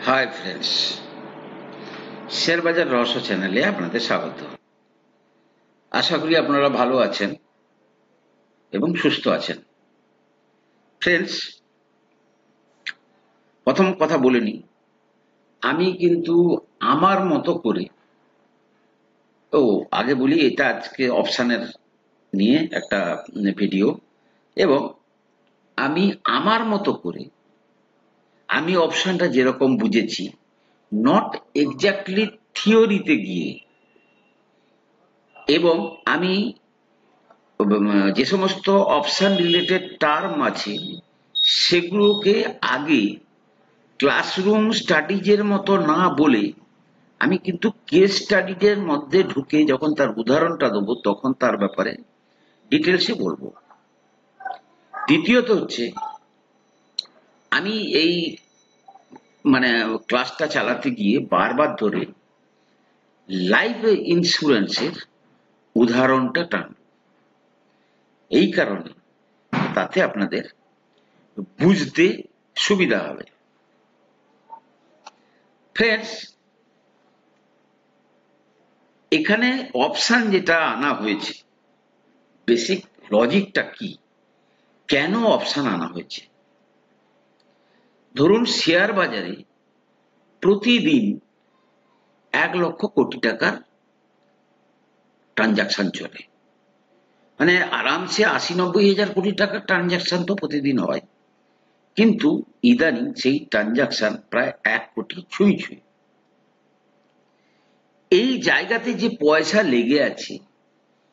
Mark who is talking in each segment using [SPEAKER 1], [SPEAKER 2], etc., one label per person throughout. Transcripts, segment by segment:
[SPEAKER 1] Hi friends, share বাজার রহস্য চ্যানেলে আপনাদের স্বাগত। আশা করি আপনারা ভালো আছেন এবং সুস্থ আছেন। ফ্রেন্ডস, প্রথম কথা বলে নিই, আমি কিন্তু আমার মতো করে আগে বলি, এটা আজকে অপশানের নিয়ে একটা ভিডিও, এবং আমি আমার মতো করে আমি অপশানটা যেরকম বুঝেছি, নট এক্স্যাক্টলি থিওরিতে গিয়ে, এবং আমি যে সমস্ত অপশন রিলেটেড টার্ম আছে সেগুলোকে আগে ক্লাসরুম স্টাডিজের মতো না বলে আমি কিন্তু কেস স্টাডিজের মধ্যে ঢুকে যখন তার উদাহরণটা দেবো তখন তার ব্যাপারে ডিটেলসে বলবো। দ্বিতীয়ত হচ্ছে, আমি এই ক্লাসটা চালাতে গিয়ে বারবার ধরে লাইফ ইন্স্যুরেন্সের উদাহরণটা টান, এই কারণে তাতে আপনাদের বুঝতে সুবিধা হবে। ফ্রেন্ডস, এখানে অপশন যেটা আনা হয়েছে, বেসিক লজিকটা কি, কেন অপশন আনা হয়েছে? ধরুন, শেয়ার বাজারে প্রতিদিন 1 লক্ষ কোটি টাকার ট্রানজাকশন চলে, মানে আরামসে 80-90 হাজার কোটি টাকার ট্রানজাকশন তো প্রতিদিন হয়, কিন্তু ইদানিং সেই ট্রানজাকশন প্রায় 1 কোটি ছুঁই ছুঁই। এই জায়গাতে যে পয়সা লেগে আছে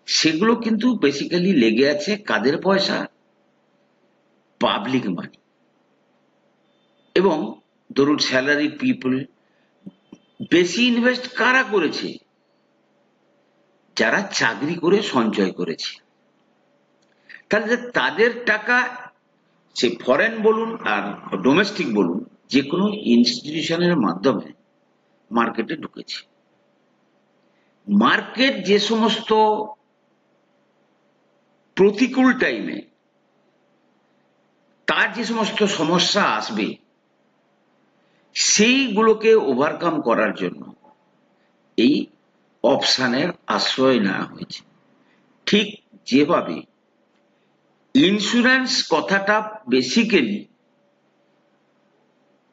[SPEAKER 1] সেগুলো কিন্তু বেসিক্যালি লেগে আছে কাদের পয়সা? পাবলিক মানি। এবং ধরুন, স্যালারি পিপল বেশি ইনভেস্ট কারা করেছে? যারা চাকরি করে সঞ্চয় করেছে। তাহলে তাদের টাকা, সে ফরেন বলুন আর ডোমেস্টিক বলুন, যে কোনো ইনস্টিটিউশনের মাধ্যমে মার্কেটে ঢুকেছে। মার্কেট যে সমস্ত প্রতিকূল টাইমে তার যে সমস্ত সমস্যা আসবে সেইগুলোকে ওভারকাম করার জন্য এই অপশানের আশ্রয় নেওয়া হয়েছে। ঠিক যেভাবে ইন্স্যুরেন্স কথাটা বেসিক্যালি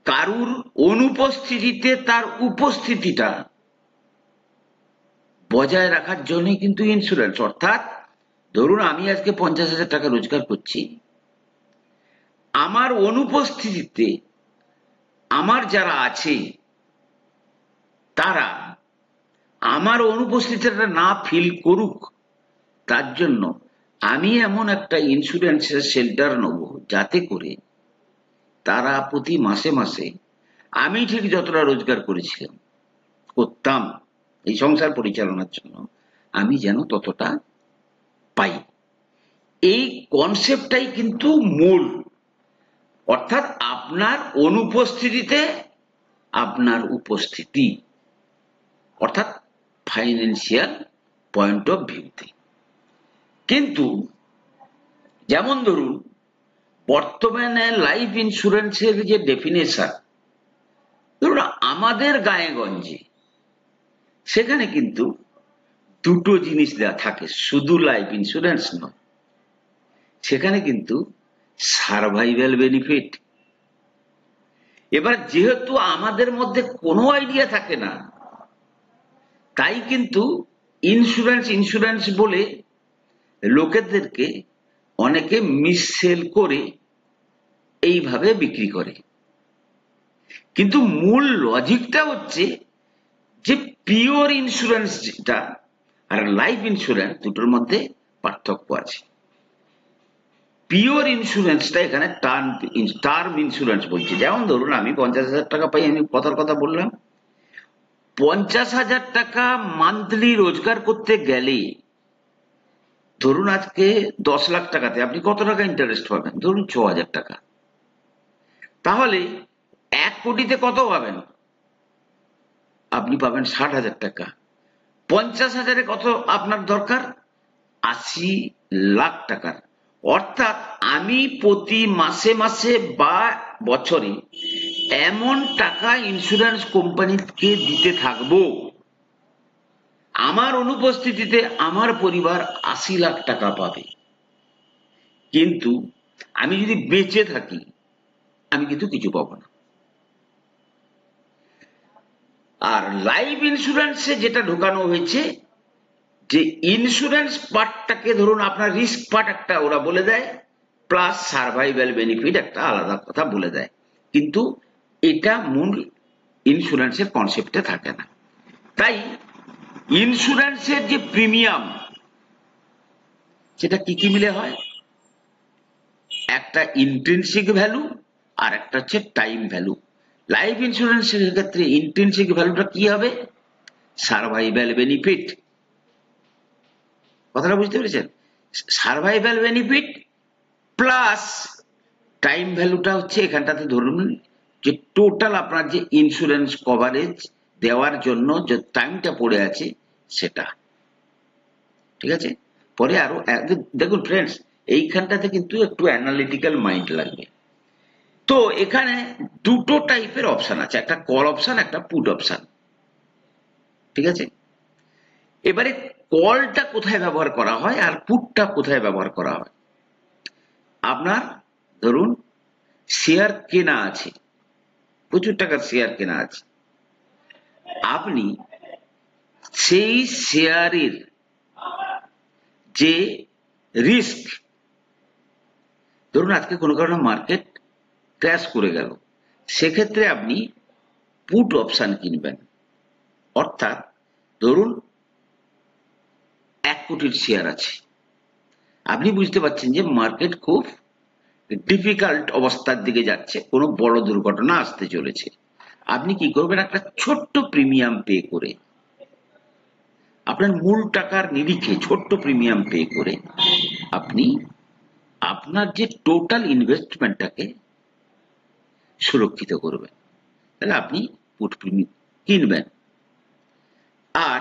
[SPEAKER 1] কারুর অনুপস্থিতিতে তার উপস্থিতিটা বজায় রাখার জন্যই কিন্তু ইন্স্যুরেন্স। অর্থাৎ ধরুন, আমি আজকে 50,000 টাকা রোজগার করছি, আমার অনুপস্থিতিতে আমার যারা আছে তারা আমার অনুপস্থিতিটা না ফিল করুক, তার জন্য আমি এমন একটা ইন্স্যুরেন্সের শেল্টার নেব যাতে করে তারা প্রতি মাসে মাসে আমি ঠিক যতটা রোজগার করতাম এই সংসার পরিচালনার জন্য, আমি যেন ততটা পাই। এই কনসেপ্টটাই কিন্তু মূল। অর্থাৎ আপনার অনুপস্থিতিতে আপনার উপস্থিতি, অর্থাৎ ফাইন্যান্সিয়াল পয়েন্ট অফ ভিউতে। কিন্তু যেমন ধরুন, বর্তমানে লাইফ ইন্স্যুরেন্সের যে ডেফিনেশন, ধরুন আমাদের গায়ে গঞ্জে সেখানে কিন্তু দুটো জিনিস দেওয়া থাকে, শুধু লাইফ ইন্স্যুরেন্স নয়, সেখানে কিন্তু সার্ভাইভাল বেনিফিট। এবার যেহেতু আমাদের মধ্যে কোনো আইডিয়া থাকে না, তাই কিন্তু ইন্স্যুরেন্স বলে লোকেদেরকে অনেকে মিসসেল করে এইভাবে বিক্রি করে। কিন্তু মূল লজিকটা হচ্ছে যে পিওর ইন্স্যুরেন্স যেটা আর লাইফ ইন্স্যুরেন্স, দুটোর মধ্যে পার্থক্য আছে। পিওর ইন্স্যুরেন্সটা এখানে টার্ম ইন্স্যুরেন্স বলছে। যেমন ধরুন, আমি 50,000 টাকা পাই, আমি কথা বললাম, 50,000 টাকা মান্থলি রোজগার করতে গেলে ধরুন আজকে 10 লাখ টাকাতে আপনি কত টাকা ইন্টারেস্ট পাবেন? ধরুন 6,000 টাকা। তাহলে 1 কোটিতে কত পাবেন? আপনি পাবেন 60,000 টাকা। 50,000-এ কত আপনার দরকার? 80 লাখ টাকার। অর্থাৎ আমি প্রতি মাসে মাসে বা বছরে এমন টাকা ইন্স্যুরেন্স কোম্পানিকে দিতে থাকবো, আমার অনুপস্থিতিতে আমার পরিবার 80 লাখ টাকা পাবে। কিন্তু আমি যদি বেঁচে থাকি আমি কিন্তু কিছু পাবো না। আর লাইফ ইন্স্যুরেন্সে যেটা ঢোকানো হয়েছে, যে ইন্স্যুরেন্স পার্টটাকে ধরুন আপনার রিস্ক পার্ট একটা ওরা বলে দেয়, প্লাস সার্ভাইভাল বেনিফিট একটা আলাদা কথা বলে দেয়, কিন্তু এটা মূল ইন্স্যুরেন্সের কনসেপ্টে থাকে না। তাই ইন্স্যুরেন্সের যে প্রিমিয়াম, সেটা কি কি মিলে হয়, একটা ইন্ট্রিনসিক ভ্যালু আর একটা হচ্ছে টাইম ভ্যালু। লাইফ ইন্স্যুরেন্সের ক্ষেত্রে ইন্ট্রিনসিক ভ্যালুটা কি হবে, সার্ভাইভাল বেনিফিট। কথাটা বুঝতে পেরেছেন? সার্ভাইভাল বেনিফিট প্লাস টাইম ভ্যালুটা হচ্ছে এখানটাতে ধরুন যে টোটাল আপনার যে ইন্স্যুরেন্স কভারেজ দেওয়ার জন্য যে টাইমটা পড়ে আছে সেটা। ঠিক আছে? পরে আরো দেখুন ফ্রেন্ডস, এইখানটাতে কিন্তু একটু অ্যানালিটিক্যাল মাইন্ড লাগবে। তো এখানে দুটো টাইপের অপশন আছে, একটা কল অপশন, একটা পুট অপশন। ঠিক আছে? এবারে কলটা কোথায় ব্যবহার করা হয় আর পুটটা কোথায় ব্যবহার করা হয়। আপনার ধরুন শেয়ার কেনা আছে, প্রচুর টাকার শেয়ার কেনা আছে, আপনি সেই শেয়ারের যে রিস্ক, ধরুন আজকে কোনো কারণে মার্কেট ক্র্যাশ করে গেল, সেক্ষেত্রে আপনি পুট অপশন কিনবেন। অর্থাৎ ধরুন 1 কোটির শেয়ার আছে, আপনি বুঝতে পারছেন যে মার্কেট খুব ডিফিকাল্ট অবস্থার দিকে যাচ্ছে, কোনো বড় দুর্ঘটনা আসতে চলেছে। আপনি কি করবেন, একটা ছোট্ট প্রিমিয়াম পে করে, আপনার মূল টাকার নিরিখে ছোট্ট প্রিমিয়াম পে করে আপনি আপনার যে টোটাল ইনভেস্টমেন্টটাকে সুরক্ষিত করবেন। তাহলে আপনি পুট প্রিমিয়াম কিনবেন। আর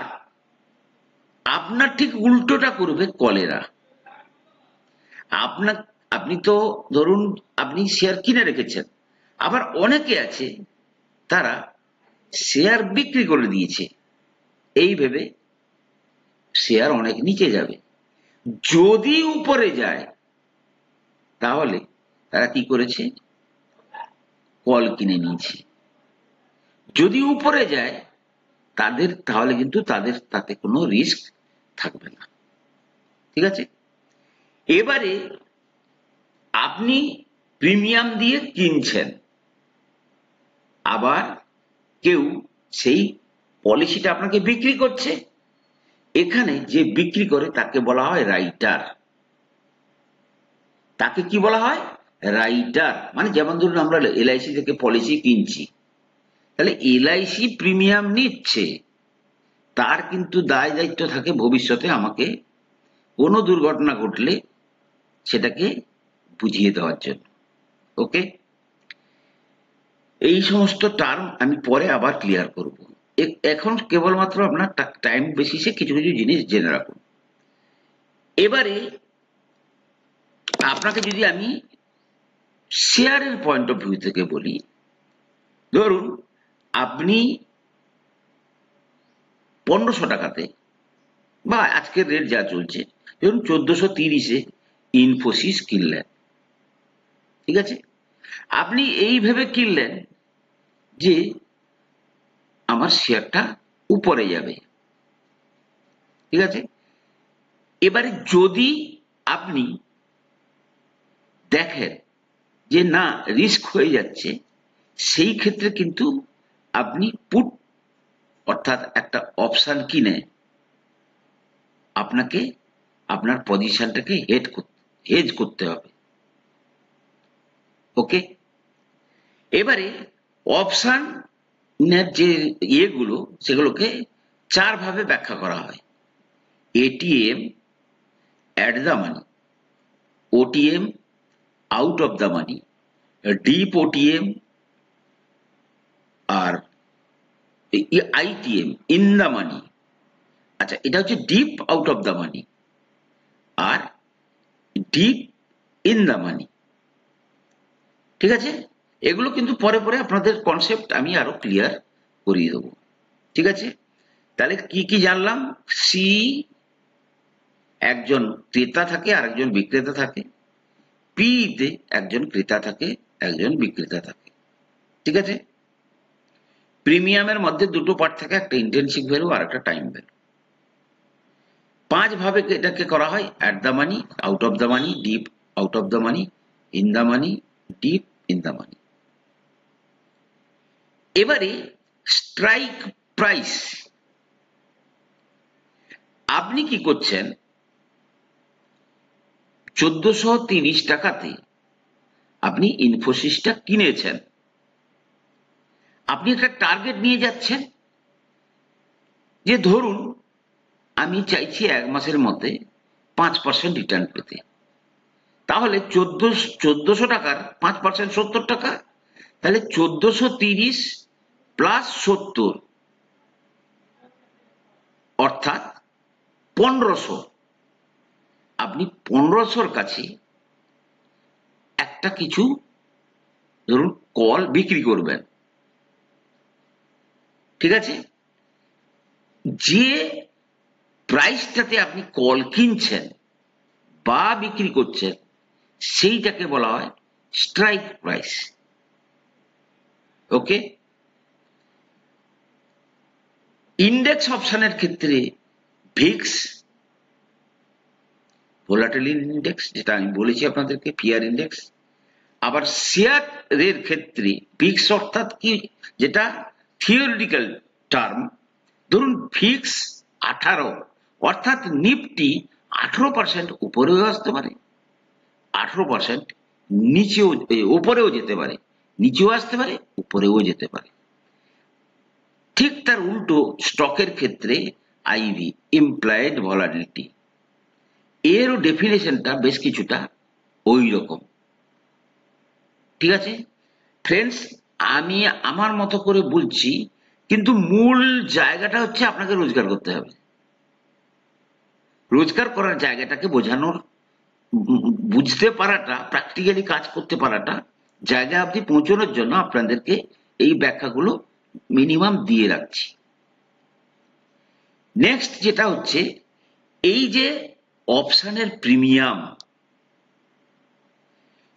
[SPEAKER 1] আপনার ঠিক উল্টোটা করবে কলেরা। আপনি তো ধরুন আপনি শেয়ার কিনে রেখেছেন, আবার অনেকে আছে তারা শেয়ার বিক্রি করে দিয়েছে এই ভেবে শেয়ার অনেক নিচে যাবে, যদি উপরে যায় তাহলে তারা কি করেছে, কল কিনে নিয়েছে। যদি উপরে যায় তাহলে কিন্তু তাদের তাতে কোনো রিস্ক থাকবে না। ঠিক আছে? এবারে আপনি প্রিমিয়াম দিয়ে কিনছেন, আবার কেউ সেই পলিসিটা আপনাকে বিক্রি করছে। এখানে যে বিক্রি করে তাকে বলা হয় রাইটার। তাকে কি বলা হয়, রাইটার। মানে যেমন ধরুন আমরা এলআইসি থেকে পলিসি কিনছি, তাহলে এলআইসি প্রিমিয়াম নিচ্ছে, তার কিন্তু দায় দায়িত্ব থাকে ভবিষ্যতে আমাকে কোনো দুর্ঘটনা ঘটলে সেটাকে বুঝিয়ে দেওয়ার জন্য। ওকে, এই সমস্ত টার্ম আমি পরে আবার ক্লিয়ার করব। এখন কেবলমাত্র আপনার টাইম বেসিসে কিছু কিছু জিনিস জেনে রাখুন। এবারে আপনাকে যদি আমি শেয়ারের পয়েন্ট অফ ভিউ থেকে বলি, ধরুন আপনি 1500 টাকাতে, বা আজকের রেট যা চলছে ধরুন 1430-এ ইনফোসিস কিনলেন। ঠিক আছে? আপনি এই ভেবে কিনলেন যে আমার শেয়ারটা উপরে যাবে। ঠিক আছে? এবারে যদি আপনি দেখেন যে না রিস্ক হয়ে যাচ্ছে, সেই ক্ষেত্রে কিন্তু আপনি পুট অর্থাৎ একটা অপশন কিনে আপনাকে আপনার পজিশনটাকে হেজ করতে হবে। ওকে, এবারে অপশন যে ইয়েগুলো সেগুলোকে 4 ভাবে ব্যাখ্যা করা হয়। ATM, at the money, OTM, out of the money, deep OTM, আর আইটিএম, ইন দ্য মানি। আচ্ছা, এটা হচ্ছে deep out of the money আর ডিপ ইন দ্য মানি। ঠিক আছে? এগুলো কিন্তু পরে পরে আপনাদের কনসেপ্ট আমি আরো ক্লিয়ার করিয়ে দেবো। ঠিক আছে, তাহলে কি কি জানলাম? সি একজন ক্রেতা থাকে আর একজন বিক্রেতা থাকে, পি তে একজন ক্রেতা থাকে একজন বিক্রেতা থাকে। ঠিক আছে, প্রিমিয়ামের মধ্যে দুটো পার্ট থাকে, একটা ইন্টেনসিভ ভ্যালু আর একটা টাইম ভ্যালু। 5 ভাবে এটাকে করা হয়: at the money, out of the money, deep out of the money, in the money, deep in the মানি। এবারে স্ট্রাইক প্রাইস। আপনি কি করছেন, 1430 টাকাতে আপনি ইনফোসিসটা কিনেছেন, আপনি একটা টার্গেট নিয়ে যাচ্ছেন যে ধরুন আমি চাইছি 1 মাসের মধ্যে 5% রিটার্ন পেতে। তাহলে 1400 টাকার 5% 70 টাকা, তাহলে 1430 প্লাস 70 অর্থাৎ 1500। আপনি 1500-র কাছে একটা কিছু ধরুন কল বিক্রি করবেন। ঠিক আছে, যে প্রাইসটাতে আপনি কল কিনছেন বা বিক্রি করছেন সেইটাকে বলা হয় স্ট্রাইক প্রাইস। ওকে, ইন্ডেক্স অপশনের ক্ষেত্রে ভিক্স, ভোলাটিলিটি ইন্ডেক্স যেটা আমি বলেছি আপনাদেরকে, পিয়ার ইন্ডেক্স। আবার শেয়ারের ক্ষেত্রে ভিক্স অর্থাৎ কি, যেটা থিওরিটিক্যাল টার্ম, ধরুন ভিক্স 18 অর্থাৎ নিফটি 18% উপরেও আসতে পারে, 18% নিচেও উপরেও যেতে পারে, নিচেও আসতে পারে, উপরেও যেতে পারে। ঠিক তার উল্টো স্টকের ক্ষেত্রে আইভি, ইমপ্লয়েড ভলাটিলিটি, এরও ডেফিনেশনটা বেশ কিছুটা ওই রকম। ঠিক আছে ফ্রেন্ডস, আমি আমার মতো করে বলছি, কিন্তু মূল জায়গাটা হচ্ছে আপনাকে রোজগার করতে হবে। রোজগার করার জায়গাটাকে বোঝানোর, বুঝতে পারাটা, প্র্যাকটিক্যালি কাজ করতে পারাটা, জায়গা অবধি পৌঁছানোর জন্য আপনাদেরকে এই ব্যাখ্যাগুলো মিনিমাম দিয়ে রাখছি। নেক্সট যেটা হচ্ছে, এই যে অপশনের প্রিমিয়াম,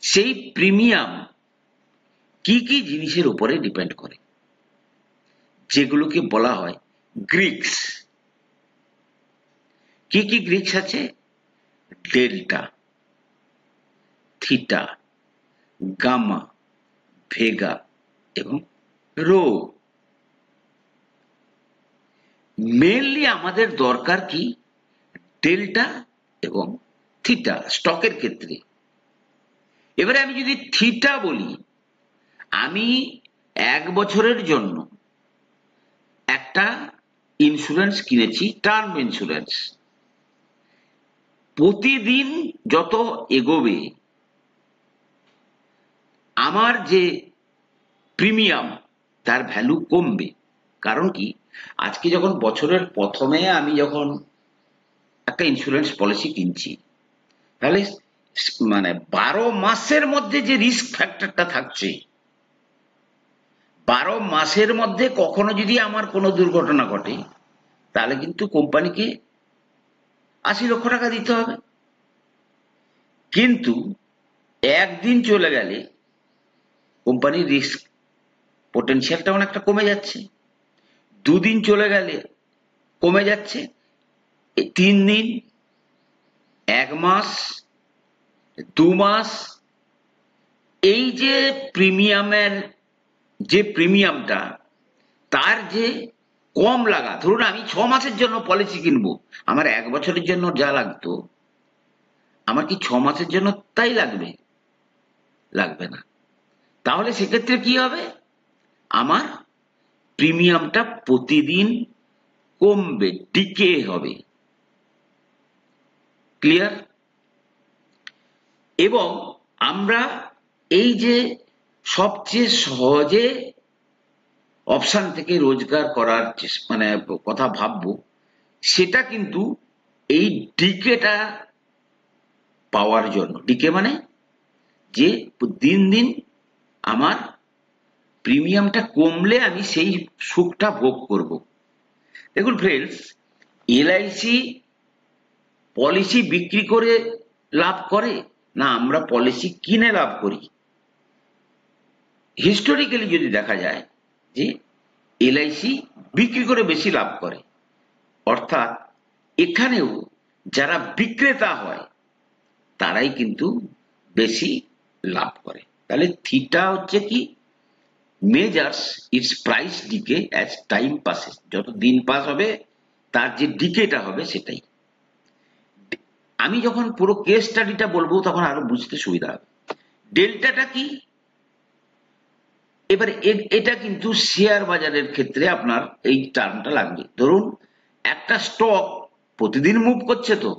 [SPEAKER 1] সেই প্রিমিয়াম কি কি জিনিসের উপরে ডিপেন্ড করে, যেগুলোকে বলা হয় গ্রিক্স। কি কি গ্রিক্স আছে? ডেল্টা, থিটা, গামা, ভেগা এবং রো। মেনলি আমাদের দরকার কি? ডেল্টা এবং থিটা স্টকের ক্ষেত্রে। এবারে আমি যদি থিটা বলি, আমি 1 বছরের জন্য একটা ইন্স্যুরেন্স কিনেছি, টার্ম ইন্স্যুরেন্স। প্রতিদিন যত এগোবে আমার যে প্রিমিয়াম তার ভ্যালু কমবে। কারণ কি, আজকে যখন বছরের প্রথমে আমি যখন একটা ইন্স্যুরেন্স পলিসি কিনছি, তাহলে মানে 12 মাসের মধ্যে যে রিস্ক ফ্যাক্টরটা থাকছে, 12 মাসের মধ্যে কখনো যদি আমার কোনো দুর্ঘটনা ঘটে, তাহলে কিন্তু কোম্পানিকে 80 লক্ষ টাকা দিতে হবে। কিন্তু একদিন চলে গেলে কোম্পানির রিস্ক পোটেনশিয়ালটা অনেকটা কমে যাচ্ছে, 2 দিন চলে গেলে কমে যাচ্ছে, 3 দিন, 1 মাস, 2 মাস। এই যে প্রিমিয়ামের যে প্রিমিয়ামটা, তার যে কম লাগা, ধরুন আমি 6 মাসের জন্য পলিসি কিনবো, আমার 1 বছরের জন্য যা লাগতো আমার কি 6 মাসের জন্য তাই লাগবে? লাগবে না। তাহলে সেক্ষেত্রে কি হবে? আমার প্রিমিয়ামটা প্রতিদিন কমবে, ডিকে হবে। ক্লিয়ার? এবং আমরা এই যে সবচেয়ে সহজে অপশন থেকে রোজগার করার মানে কথা ভাববো, সেটা কিন্তু এই ডিকেটা পাওয়ার জন্য। ডিকে মানে যে দিন দিন আমার প্রিমিয়ামটা কমলে আমি সেই সুখটা ভোগ করব। দেখুন ফ্রেন্ডস, এলআইসি পলিসি বিক্রি করে লাভ করে না আমরা পলিসি কিনে লাভ করি? হিস্টোরিক্যালি যদি দেখা যায় যে এলআইসি বিক্রি করে বেশি লাভ করে, অর্থাৎ এখানেও যারা বিক্রেতা হয় তারাই কিন্তু বেশি লাভ করে। তাহলে থিটা হচ্ছে কি, measures its price decay as time passes, যত দিন পাস হবে তার যে ডিকেটা হবে সেটাই। আমি যখন পুরো কেস স্টাডিটা বলবো তখন আরো বুঝতে সুবিধা হবে। ডেল্টাটা কি, এবার এটা কিন্তু শেয়ার বাজারের ক্ষেত্রে আপনার এই টার্মটা লাগবে। ধরুন একটা স্টক প্রতিদিন মুভ করছে, তো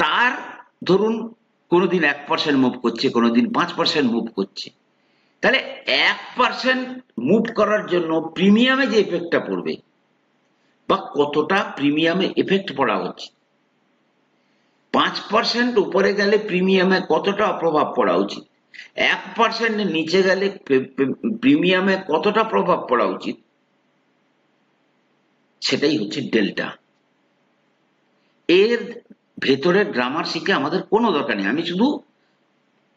[SPEAKER 1] তার ধরুন কোনোদিন 1% মুভ করছে, কোনোদিন 5% মুভ করছে, তাহলে 1% মুভ করার জন্য প্রিমিয়ামে যে এফেক্টটা পড়বে বা কতটা প্রিমিয়ামে এফেক্ট পড়া হচ্ছে, 5% উপরে গেলে প্রিমিয়ামে কতটা প্রভাব পড়া উচিত, 1% নিচে গেলে প্রিমিয়ামে কতটা প্রভাব পড়া উচিত, সেটাই হচ্ছে ডেল্টা। এর ভেতরের গ্রামার শিখে আমাদের কোনো দরকার নেই, আমি শুধু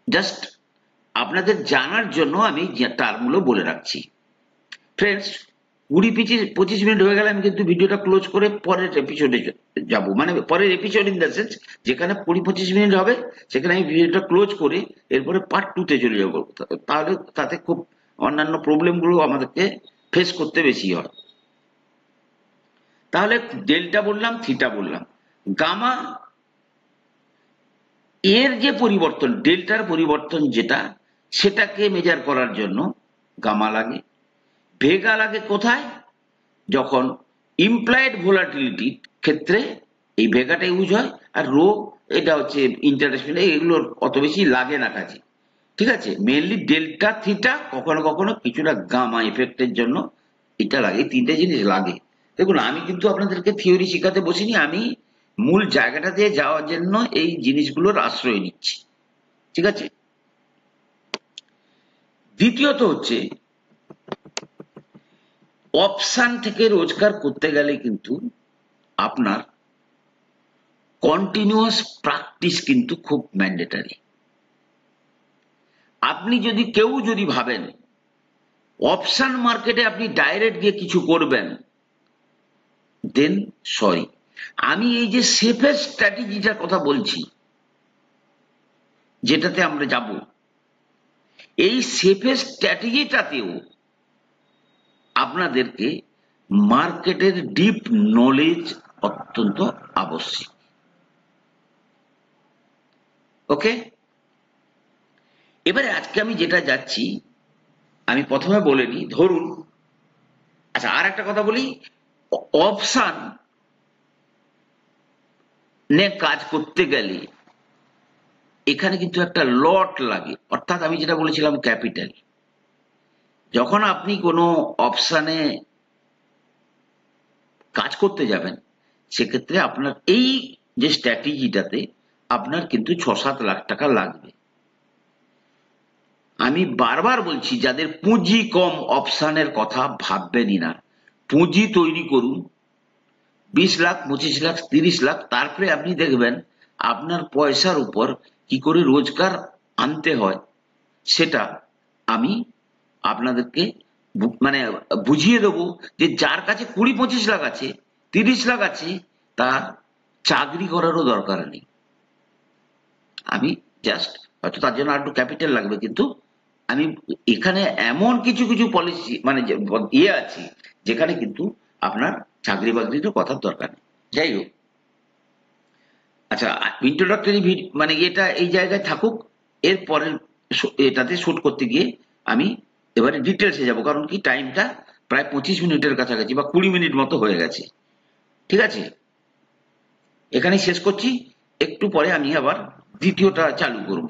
[SPEAKER 1] জাস্ট আপনাদের জানার জন্য আমি টার্মগুলো বলে রাখছি। ফ্রেন্ডস, 20-25 মিনিট হয়ে গেলে আমি কিন্তু ভিডিওটা ক্লোজ করে পরের এপিসোডে যাব, মানে পরের এপিসোড ইন দ্য সেন্স যেখানে 20-25 মিনিট হবে সেখানে আমি ভিডিওটা ক্লোজ করে এরপরে পার্ট 2-তে চলে যাব। তাহলে তাতে খুব অন্যান্য প্রবলেমগুলো আমাদেরকে ফেস করতে বেশি হয়। তাহলে ডেল্টা বললাম, থিটা বললাম, গামা এর যে পরিবর্তন, ডেল্টার পরিবর্তন যেটা, সেটাকে মেজার করার জন্য গামা লাগে। ভেগা লাগে কোথায়? যখন ইমপ্লয়েড ভোলাটিলিটির ক্ষেত্রে এই ভেগাটা ইউজ হয়, আর রো এটা হচ্ছে ইন্টারেস্ট, এগুলোর অত বেশি লাগে না কাজে। ঠিক আছে, মেনলি ডেল্টা থিটা, কখনো কখনো কিছুটা গামা এফেক্টের জন্য এটা লাগে, তিনটে জিনিস লাগে। দেখুন আমি কিন্তু আপনাদেরকে থিওরি শেখাতে বসিনি, আমি মূল জায়গাটা দিয়ে যাওয়ার জন্য এই জিনিসগুলোর আশ্রয় নিচ্ছি। ঠিক আছে, দ্বিতীয়ত হচ্ছে অপশন থেকে রোজগার করতে গেলে কিন্তু আপনার কন্টিনিউয়াস প্র্যাকটিস কিন্তু খুব ম্যান্ডেটারি। আপনি কেউ যদি ভাবেন অপশন মার্কেটে আপনি ডাইরেক্ট গিয়ে কিছু করবেন, দেন সরি। আমি এই যে সেফেস্ট স্ট্র্যাটেজিটার কথা বলছি, যেটাতে আমরা যাব, এই সেফেস্ট স্ট্র্যাটেজিটাতেও আপনাদেরকে মার্কেটের ডিপ নলেজ অত্যন্ত আবশ্যক। ওকে, এবারে আজকে আমি যেটা যাচ্ছি, আমি প্রথমে বলে নিই, ধরুন, আচ্ছা আর একটা কথা বলি, অপশন নে কাজ করতে গেলে এখানে কিন্তু একটা লট লাগে, অর্থাৎ আমি যেটা বলেছিলাম ক্যাপিটাল। যখন আপনি কোনো অপশনে কাজ করতে যাবেন সেক্ষেত্রে আপনার এই যে স্ট্র্যাটেজিটাতে আপনার কিন্তু 6-7 লাখ টাকা লাগবে। আমি বারবার বলছি, যাদের পুঁজি কম অপশনের কথা ভাববেনই না। পুঁজি তৈরি করুন 20 লাখ, 25 লাখ, 30 লাখ, তারপরে আপনি দেখবেন আপনার পয়সার উপর কি করে রোজগার আনতে হয় সেটা আমি আপনাদেরকে মানে বুঝিয়ে দেবো। যে যার কাছে 20-25 লাখ আছে, 30 লাখ আছে, তার চাকরি করারও দরকার নেই। আমি জাস্ট হয়তো তার জন্য আর একটু ক্যাপিটাল লাগবে, কিন্তু আমি এখানে এমন কিছু কিছু পলিসি মানে ইয়ে আছে যেখানে কিন্তু আপনার চাকরি বাকরিরও কথার দরকার নেই। যাই হোক, আচ্ছা ইন্ট্রোডাক্টরি মানে এটা এই জায়গায় থাকুক, এরপরের এটাতে শুট করতে গিয়ে আমি এবারে ডিটেলসে যাব, কারণ কি টাইমটা প্রায় 25 মিনিটের কাছাকাছি বা 20 মিনিট মতো হয়ে গেছে। ঠিক আছে, এখানেই শেষ করছি, একটু পরে আমি আবার দ্বিতীয়টা চালু করব।